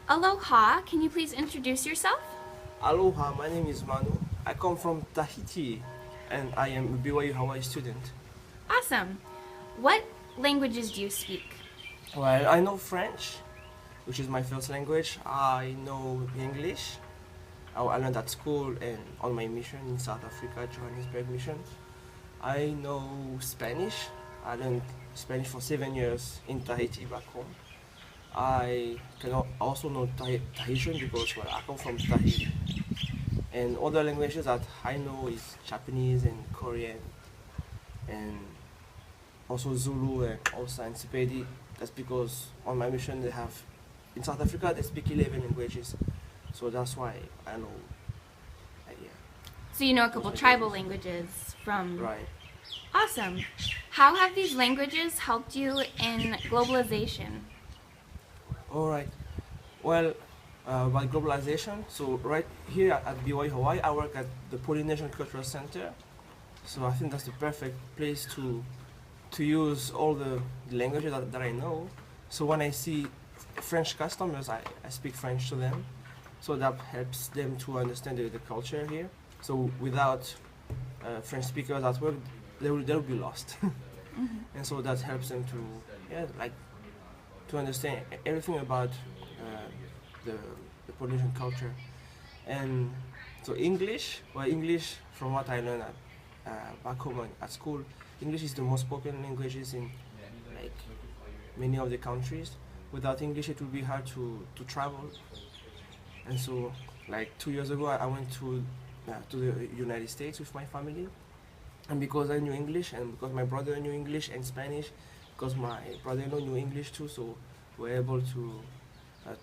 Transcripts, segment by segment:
Aloha, can you please introduce yourself? Aloha, my name is Manu. I come from Tahiti and I am a BYU Hawaii student. Awesome. What languages do you speak? Well, I know French, which is my first language. I know English. I learned at school and on my mission in South Africa, Johannesburg mission. I know Spanish. I learned Spanish for 7 years in Tahiti back home. I can also know Tahitian because well, I come from Tahiti. And other languages that I know is Japanese and Korean and also Zulu and also and Sepedi. That's because on my mission they have in South Africa they speak 11 languages, so that's why I know. Yeah. So you know a couple tribal languages from... Right. Awesome. How have these languages helped you in globalization? All right. Well, about globalization, so right here at BYU Hawaii, I work at the Polynesian Cultural Center. So I think that's the perfect place to use all the languages that I know. So when I see French customers, I speak French to them. So that helps them to understand the culture here. So without French speakers at work, they'll be lost. And so that helps them to understand everything about the Polynesian culture. And so English, from what I learned back home at school, English is the most spoken languages in like many of the countries. Without English, it would be hard to travel. And so, like 2 years ago, I went to the United States with my family, and because I knew English, and because my brother knew English and Spanish, because my brother-in-law knew English too, so we're able to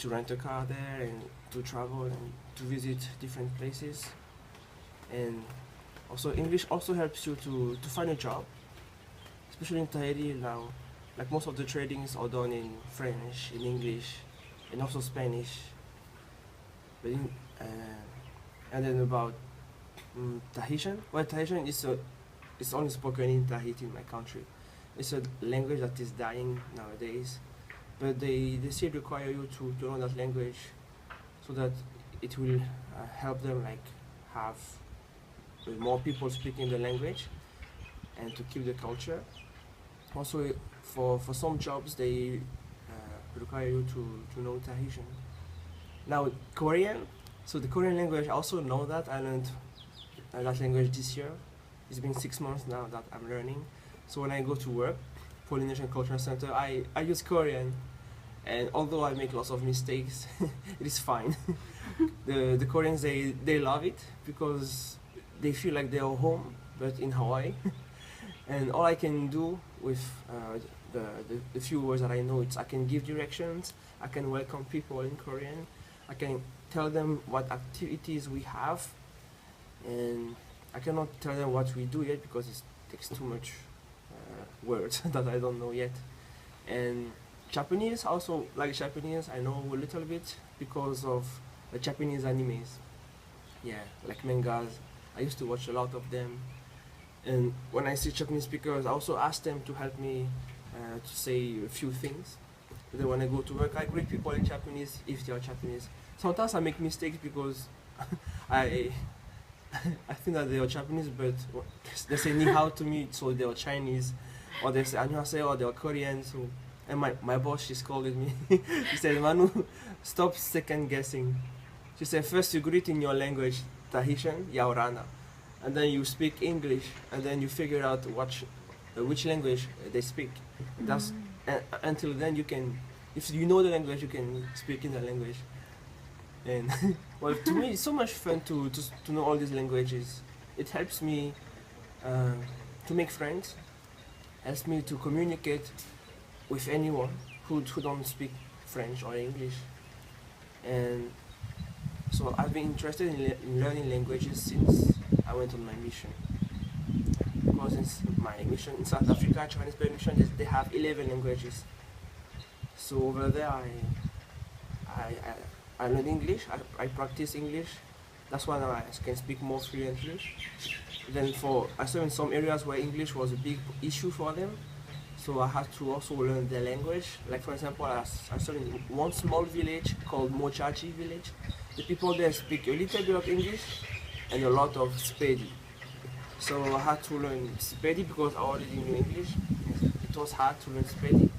rent a car there and to travel and to visit different places. And also English also helps you to find a job, especially in Tahiti now. Like most of the tradings are done in French, in English, and also Spanish. But and then about Tahitian. Well, Tahitian is only spoken in Tahiti, in my country. It's a language that is dying nowadays, but they still require you to know that language, so that it will help them like have more people speaking the language and to keep the culture. Also, for some jobs they require you to know Tahitian. Now Korean, so the Korean language, I also know that. I learned that language this year. It's been 6 months now that I'm learning. So when I go to work, Polynesian Cultural Center, I use Korean, and although I make lots of mistakes, it is fine. The Koreans, they love it because they feel like they are home, but in Hawaii. And all I can do with the few words that I know, it's I can give directions, I can welcome people in Korean, I can tell them what activities we have, and I cannot tell them what we do yet because it takes too much words that I don't know yet. And Japanese, also like Japanese, I know a little bit because of the Japanese animes. Yeah, like mangas. I used to watch a lot of them. And when I see Japanese speakers, I also ask them to help me to say a few things. Then when I go to work, I greet people in Japanese if they are Japanese. Sometimes I make mistakes because I think that they are Japanese, but they say ni hao to me, so they are Chinese, or they say annyeonghaseyo, or they are Korean. So, and my boss, she scolded me. She said, Manu, stop second guessing. She said, first you greet in your language, Tahitian, Yaorana, and then you speak English, and then you figure out which language they speak. That's until then you can, if you know the language, you can speak in the language. And well, to me, it's so much fun to know all these languages. It helps me to make friends, helps me to communicate with anyone who don't speak French or English. And so I've been interested in learning languages since I went on my mission. Because in my mission in South Africa, Johannesburg mission, they have 11 languages. So over there, I learn English, I practice English. That's why I can speak more fluently. Then I saw in some areas where English was a big issue for them, So I had to also learn the language. Like for example, I studied in one small village called Mochachi village. The people there speak a little bit of English and a lot of Spedi. So I had to learn Spedi because I already knew English. It was hard to learn Spedi.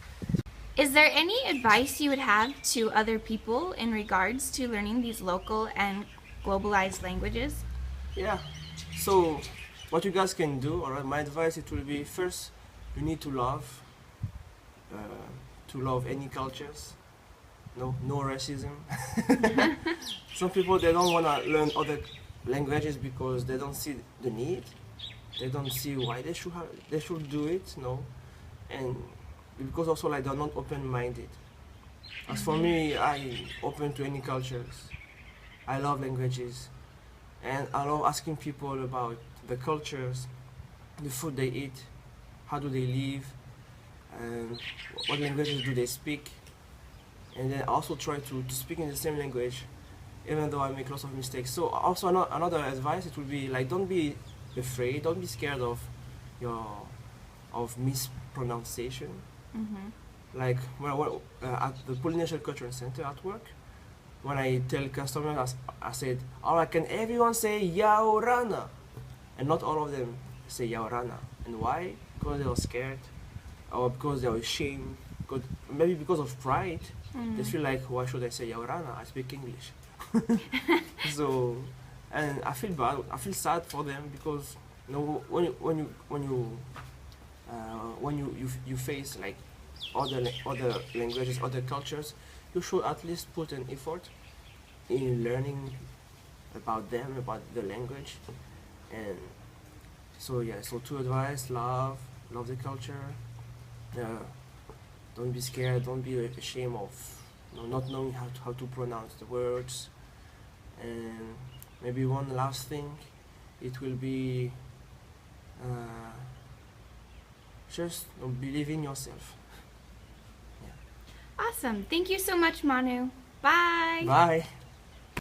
Is there any advice you would have to other people in regards to learning these local and globalized languages? Yeah. So what you guys can do, or my advice, it will be first you need to love any cultures. No racism. Some people they don't want to learn other languages because they don't see the need. They don't see why they should do it. No, and because also like they're not open-minded. As for me, I open to any cultures. I love languages, and I love asking people about the cultures, the food they eat, how do they live, and what languages do they speak, and then also try to speak in the same language, even though I make lots of mistakes. So also another advice it would be like don't be afraid, don't be scared of your of mispronunciation. Like at the Polynesian Cultural Center at work, when I tell customers, I said, alright, can everyone say Yaorana? And not all of them say Yaorana. And why? Because they are scared, or because they are ashamed, maybe because of pride. They feel like, why should I say Yaorana? I speak English. So, and I feel bad, I feel sad for them because when you face like other languages, other cultures, you should at least put an effort in learning about them, about the language. And so yeah, so two advice: love the culture. Don't be scared. Don't be ashamed of not knowing how to pronounce the words. And maybe one last thing, it will be just believe in yourself. Awesome. Thank you so much, Manu. Bye. Bye.